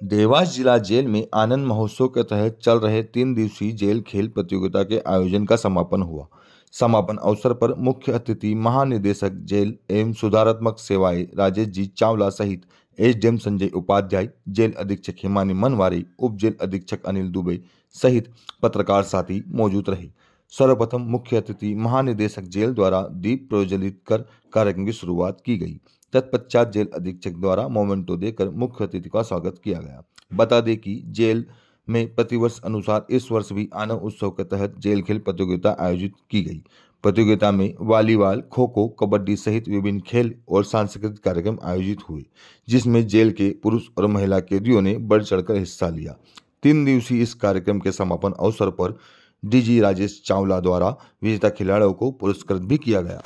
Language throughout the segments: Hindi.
देवास जिला जेल में आनंद महोत्सव के तहत चल रहे 3 दिवसीय जेल खेल प्रतियोगिता के आयोजन का समापन हुआ। समापन अवसर पर मुख्य अतिथि महानिदेशक जेल एवं सुधारात्मक सेवाएं राजेश जी चावला सहित एसडीएम संजय उपाध्याय, जेल अधीक्षक हिमानी मनवारी, उप जेल अधीक्षक अनिल दुबे सहित पत्रकार साथी मौजूद रहे। सर्वप्रथम मुख्य अतिथि महानिदेशक जेल द्वारा दीप प्रज्वलित कर कार्यक्रम की शुरुआत की गई। तत्पश्चात जेल अधीक्षक द्वारा मोमेंटो देकर मुख्य अतिथि का स्वागत किया गया। बता दें कि जेल में प्रतिवर्ष अनुसार इस वर्ष भी आनंद उत्सव के तहत जेल खेल प्रतियोगिता आयोजित की गई। प्रतियोगिता में वॉलीबॉल, खो खो, कबड्डी सहित विभिन्न खेल और सांस्कृतिक कार्यक्रम आयोजित हुए, जिसमें जेल के पुरुष और महिला कैदियों ने बढ़ चढ़कर हिस्सा लिया। 3 दिवसीय इस कार्यक्रम के समापन अवसर पर डीजी राजेश चावला द्वारा विजेता खिलाड़ियों को पुरस्कृत भी किया गया।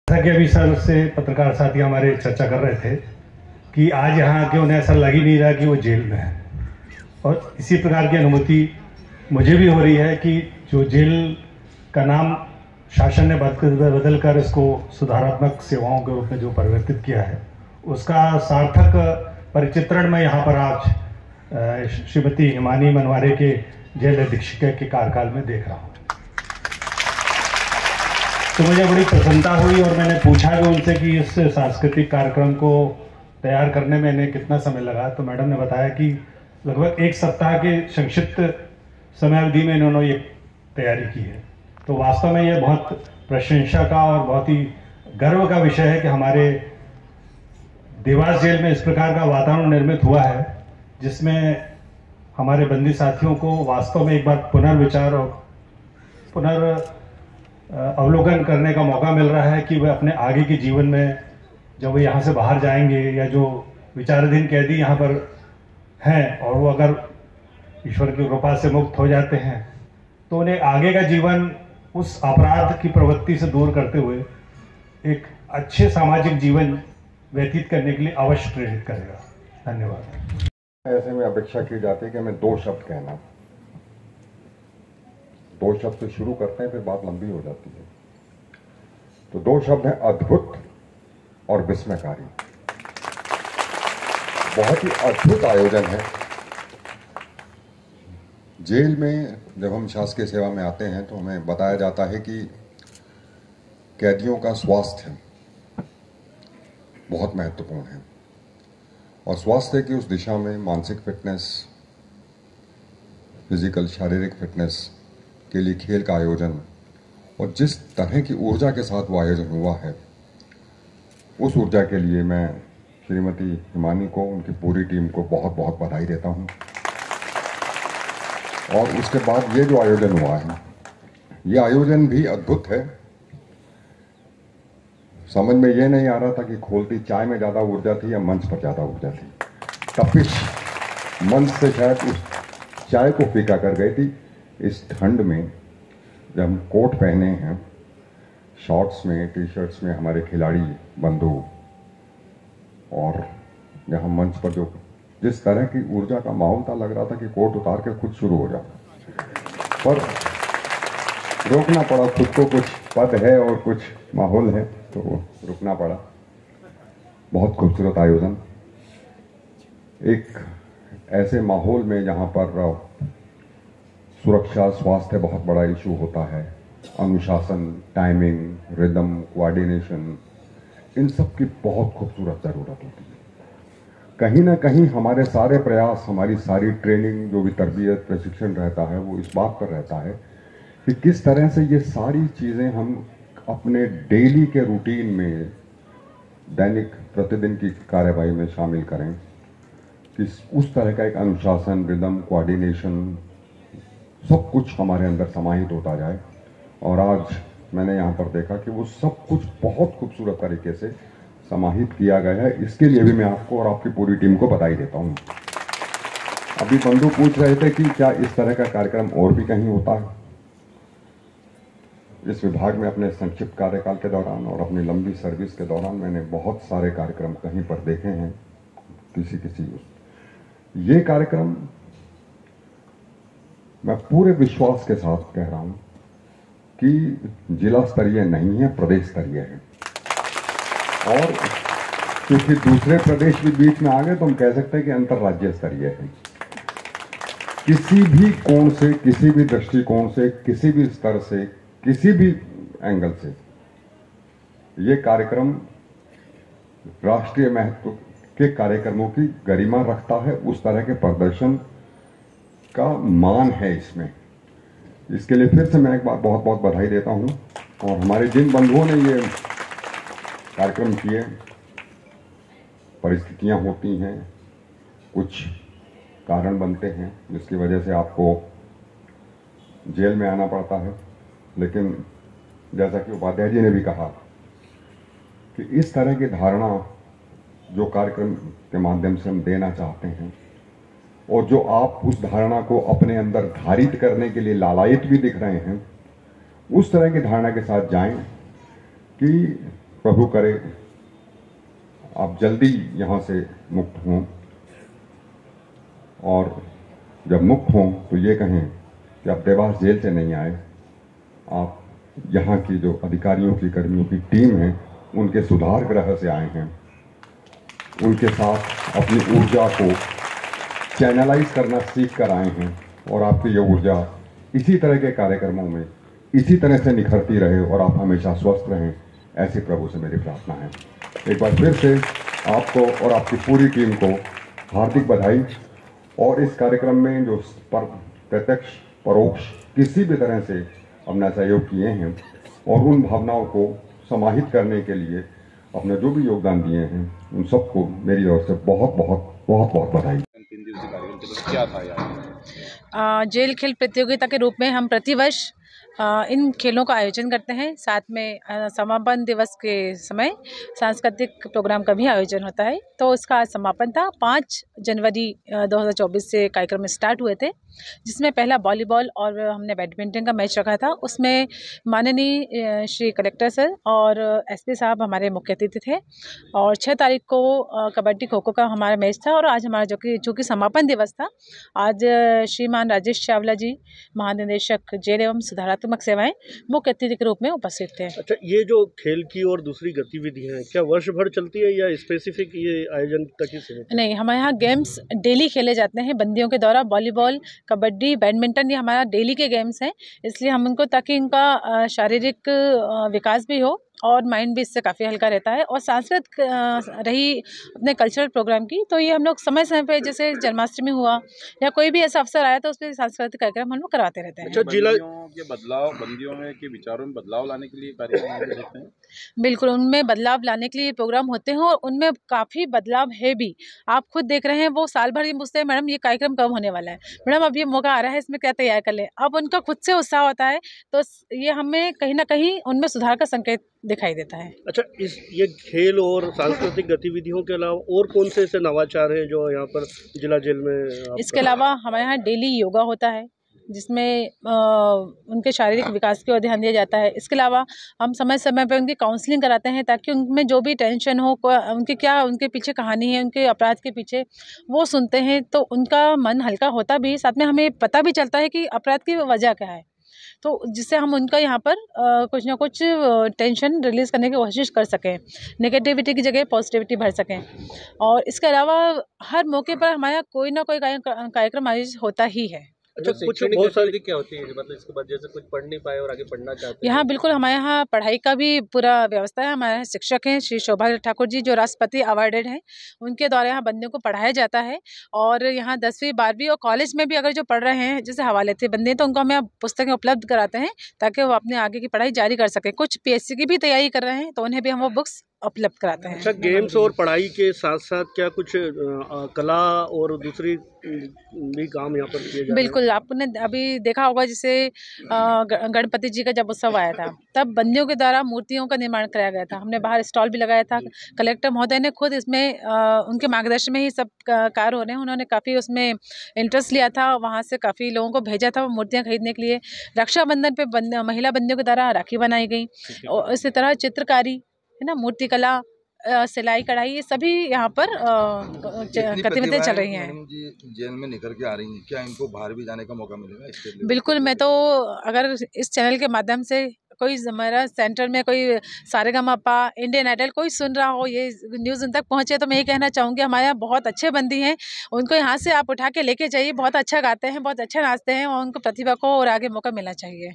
जैसा कि अभी सर से पत्रकार साथी हमारे चर्चा कर रहे थे कि आज यहाँ आके उन्हें ऐसा लग ही नहीं रहा कि वो जेल में है, और इसी प्रकार की अनुभूति मुझे भी हो रही है कि जो जेल का नाम शासन ने बदल कर इसको सुधारात्मक सेवाओं के रूप में जो परिवर्तित किया है, उसका सार्थक परिचित्रण मैं यहाँ पर आज श्रीमती हिमानी मनवारे के जेल अधीक्षक के कार्यकाल में देख रहा हूँ। तो मुझे बड़ी प्रसन्नता हुई और मैंने पूछा भी उनसे कि इस सांस्कृतिक कार्यक्रम को तैयार करने में इन्हें कितना समय लगा। तो मैडम ने बताया कि लगभग 1 सप्ताह के संक्षिप्त समय अवधि में इन्होंने ये तैयारी की है। तो वास्तव में ये बहुत प्रशंसा का और बहुत ही गर्व का विषय है कि हमारे देवास जेल में इस प्रकार का वातावरण निर्मित हुआ है, जिसमें हमारे बंदी साथियों को वास्तव में एक बार पुनर्विचार और अवलोकन करने का मौका मिल रहा है कि वे अपने आगे के जीवन में जब वो यहाँ से बाहर जाएंगे या जो विचाराधीन कैदी यहाँ पर हैं और वो अगर ईश्वर की कृपा से मुक्त हो जाते हैं तो उन्हें आगे का जीवन उस अपराध की प्रवृत्ति से दूर करते हुए एक अच्छे सामाजिक जीवन व्यतीत करने के लिए अवश्य प्रेरित करेगा। धन्यवाद। ऐसे में अपेक्षा की जाती है कि मैं 2 शब्द कहना, 2 शब्द से शुरू करते हैं, फिर बात लंबी हो जाती है। तो 2 शब्द हैं अद्भुत और विस्मयकारी। बहुत ही अद्भुत आयोजन है। जेल में जब हम शासकीय सेवा में आते हैं तो हमें बताया जाता है कि कैदियों का स्वास्थ्य बहुत महत्वपूर्ण है, और स्वास्थ्य की उस दिशा में मानसिक फिटनेस, फिजिकल शारीरिक फिटनेस के लिए खेल का आयोजन और जिस तरह की ऊर्जा के साथ वो आयोजन हुआ है, उस ऊर्जा के लिए मैं श्रीमती हिमानी को, उनकी पूरी टीम को बहुत बहुत बधाई देता हूं। और उसके बाद ये जो आयोजन हुआ है, ये आयोजन भी अद्भुत है। समझ में ये नहीं आ रहा था कि खोलती चाय में ज़्यादा ऊर्जा थी या मंच पर ज़्यादा ऊर्जा थी। तपिश मंच से शायद उस चाय को फीका कर गई थी। इस ठंड में जब हम कोट पहने हैं, शॉर्ट्स में, टी शर्ट्स में हमारे खिलाड़ी बंधु, और यहाँ मंच पर जो जिस तरह की ऊर्जा का माहौल था, लग रहा था कि कोट उतार के खुद शुरू हो जाता, पर रोकना पड़ा खुद को। कुछ पद है और कुछ माहौल है तो रुकना पड़ा। बहुत खूबसूरत आयोजन, एक ऐसे माहौल में जहाँ पर सुरक्षा, स्वास्थ्य बहुत बड़ा इशू होता है, अनुशासन, टाइमिंग, रिदम, कोऑर्डिनेशन, इन सब की बहुत खूबसूरत ज़रूरत होती है। कहीं ना कहीं हमारे सारे प्रयास, हमारी सारी ट्रेनिंग, जो भी तरबियत, प्रशिक्षण रहता है, वो इस बात पर रहता है कि किस तरह से ये सारी चीज़ें हम अपने डेली के रूटीन में, दैनिक प्रतिदिन की कार्यवाही में शामिल करें, कि उस तरह का एक अनुशासन, रिदम, कोऑर्डिनेशन, सब कुछ हमारे अंदर समाहित होता जाए। और आज मैंने यहाँ पर देखा कि वो सब कुछ बहुत खूबसूरत तरीके से समाहित किया गया है, इसके लिए भी मैं आपको और आपकी पूरी टीम को बधाई देता हूँ। अभी बंधु पूछ रहे थे कि क्या इस तरह का कार्यक्रम और भी कहीं होता है। इस विभाग में अपने संक्षिप्त कार्यकाल के दौरान और अपनी लंबी सर्विस के दौरान मैंने बहुत सारे कार्यक्रम कहीं पर देखे हैं। ये कार्यक्रम मैं पूरे विश्वास के साथ कह रहा हूं कि जिला स्तरीय नहीं है, प्रदेश स्तरीय है। और क्योंकि दूसरे प्रदेश भी बीच में आ गए तो हम कह सकते हैं कि अंतर्राज्यीय स्तरीय है। किसी भी कोण से, किसी भी दृष्टिकोण से, किसी भी स्तर से, किसी भी एंगल से ये कार्यक्रम राष्ट्रीय महत्व के कार्यक्रमों की गरिमा रखता है। उस तरह के प्रदर्शन का मान है इसमें। इसके लिए फिर से मैं एक बार बहुत बहुत बधाई देता हूं। और हमारे जिन बंधुओं ने ये कार्यक्रम किए, परिस्थितियां होती हैं, कुछ कारण बनते हैं जिसकी वजह से आपको जेल में आना पड़ता है, लेकिन जैसा कि उपाध्याय जी ने भी कहा कि इस तरह की धारणा जो कार्यक्रम के माध्यम से हम देना चाहते हैं और जो आप उस धारणा को अपने अंदर धारित करने के लिए लालायित भी दिख रहे हैं, उस तरह की धारणा के साथ जाएं कि प्रभु करे आप जल्दी यहां से मुक्त हों। और जब मुक्त हों तो ये कहें कि आप देवास जेल से नहीं आए, आप यहाँ की जो अधिकारियों की, कर्मियों की टीम है उनके सुधार ग्रह से आए हैं। उनके साथ अपनी ऊर्जा को चैनलाइज करना सीख कर आए हैं और आपकी ये ऊर्जा इसी तरह के कार्यक्रमों में इसी तरह से निखरती रहे और आप हमेशा स्वस्थ रहें, ऐसी प्रभु से मेरी प्रार्थना है। एक बार फिर से आपको और आपकी पूरी टीम को हार्दिक बधाई। और इस कार्यक्रम में जो प्रत्यक्ष परोक्ष किसी भी तरह से अपना सहयोग किए हैं और उन भावनाओं को समाहित करने के लिए अपने जो भी योगदान दिए हैं, उन सबको मेरी ओर से बहुत बहुत बहुत बहुत बधाई। 3 दिवसीय कार्यक्रम के लिए क्या था यार? जेल खेल प्रतियोगिता के रूप में हम प्रतिवर्ष इन खेलों का आयोजन करते हैं। साथ में समापन दिवस के समय सांस्कृतिक प्रोग्राम का भी आयोजन होता है। तो इसका आज समापन था। 5 जनवरी 2024 से कार्यक्रम स्टार्ट हुए थे, जिसमें पहला वॉलीबॉल और हमने बैडमिंटन का मैच रखा था। उसमें माननीय श्री कलेक्टर सर और एसपी साहब हमारे मुख्य अतिथि थे। और 6 तारीख को कबड्डी खो खो का हमारा मैच था। और आज हमारा जो कि समापन दिवस था, आज श्रीमान राजेश चावला जी, महानिदेशक जेल एवं सुधारात्मक सेवाएं, मुख्य अतिथि के रूप में उपस्थित थे। अच्छा, ये जो खेल की और दूसरी गतिविधियां हैं, क्या वर्ष भर चलती है या स्पेसिफिक ये आयोजन तक ही सीमित? नहीं, हमारे यहाँ गेम्स डेली खेले जाते हैं बंदियों के द्वारा। वॉलीबॉल, कबड्डी, बैडमिंटन ये हमारा डेली के गेम्स हैं, इसलिए हम उनको, ताकि इनका शारीरिक विकास भी हो और माइंड भी इससे काफ़ी हल्का रहता है। और सांस्कृतिक रही अपने कल्चरल प्रोग्राम की, तो ये हम लोग समय समय पे, जैसे जन्माष्टमी हुआ या कोई भी ऐसा अवसर आया तो उस पर सांस्कृतिक कार्यक्रम हम लोग करवाते रहते हैं। अच्छा, जिला के बदलाव, बंदियों में के विचारों में बदलाव लाने के लिए कार्यक्रम आयोजित होते हैं? बिल्कुल, उनमें बदलाव लाने के लिए प्रोग्राम होते हैं और उनमें काफ़ी बदलाव है भी। आप खुद देख रहे हैं, वो साल भर ये पूछते हैं, मैडम ये कार्यक्रम कब होने वाला है, मैडम अब ये मौका आ रहा है, इसमें क्या तैयार कर लें। अब उनका खुद से उत्साह होता है, तो ये हमें कहीं ना कहीं उनमें सुधार का संकेत दिखाई देता है। अच्छा, ये खेल और सांस्कृतिक गतिविधियों के अलावा और कौन से ऐसे नवाचार हैं जो यहाँ पर जिला जेल में? इसके अलावा हमारे यहाँ डेली योगा होता है, जिसमें उनके शारीरिक विकास की ओर ध्यान दिया जाता है। इसके अलावा हम समय समय पर उनकी काउंसलिंग कराते हैं, ताकि उनमें जो भी टेंशन हो, उनके पीछे कहानी है, उनके अपराध के पीछे, वो सुनते हैं तो उनका मन हल्का होता भी, साथ में हमें पता भी चलता है कि अपराध की वजह क्या है, तो जिससे हम उनका यहाँ पर कुछ ना कुछ टेंशन रिलीज़ करने की कोशिश कर सकें, नेगेटिविटी की जगह पॉजिटिविटी भर सकें। और इसके अलावा हर मौके पर हमारा कोई ना कोई कार्यक्रम आयोजित होता ही है। अच्छा, कुछ बहुत सारी क्या होती है, मतलब इसके बाद जैसे कुछ पढ़ नहीं पाए और आगे पढ़ना चाहते हैं? यहाँ बिल्कुल हमारे यहाँ पढ़ाई का भी पूरा व्यवस्था है। हमारे यहाँ शिक्षक हैं श्री शोभा ठाकुर जी, जो राष्ट्रपति अवार्डेड हैं, उनके द्वारा यहाँ बंदियों को पढ़ाया जाता है। और यहाँ 10वीं 12वीं और कॉलेज में भी अगर जो पढ़ रहे हैं, जैसे हवाले थे बंदे, तो उनको हम यहाँ पुस्तकें उपलब्ध कराते हैं ताकि वो अपने आगे की पढ़ाई जारी कर सकें। कुछ PSC की भी तैयारी कर रहे हैं, तो उन्हें भी हम वो बुक्स उपलब्ध कराते हैं। अच्छा, गेम्स और पढ़ाई के साथ साथ क्या कुछ कला और दूसरी भी काम यहाँ पर किए जा रहे हैं? बिल्कुल, आपने अभी देखा होगा जैसे गणपति जी का जब उत्सव आया था, तब बंदियों के द्वारा मूर्तियों का निर्माण कराया गया था। हमने बाहर स्टॉल भी लगाया था। कलेक्टर महोदय ने खुद इसमें उनके मार्गदर्शन में ही सब कार्य हो रहे हैं। उन्होंने काफ़ी उसमें इंटरेस्ट लिया था, वहाँ से काफ़ी लोगों को भेजा था मूर्तियाँ खरीदने के लिए। रक्षाबंधन पे महिला बंदियों के द्वारा राखी बनाई गई और इसी तरह चित्रकारी, है ना, मूर्तिकला, सिलाई कढ़ाई, ये सभी यहाँ पर गतिविधियाँ चल रही हैं। मैडम जी जेल में निकल के आ रही हैं, क्या इनको बाहर भी जाने का मौका मिलेगा इसके लिए? बिल्कुल, मैं तो अगर इस चैनल के माध्यम से कोई हमारा सेंटर में कोई सारेगामापा, इंडियन आइडल कोई सुन रहा हो, ये न्यूज़ उन तक पहुँचे, तो मैं ये कहना चाहूँगी हमारे यहाँ बहुत अच्छे बंदी हैं, उनको यहाँ से आप उठा के लेके जाइए। बहुत अच्छा गाते हैं, बहुत अच्छा नाचते हैं और उनको प्रतिभा को और आगे मौका मिलना चाहिए।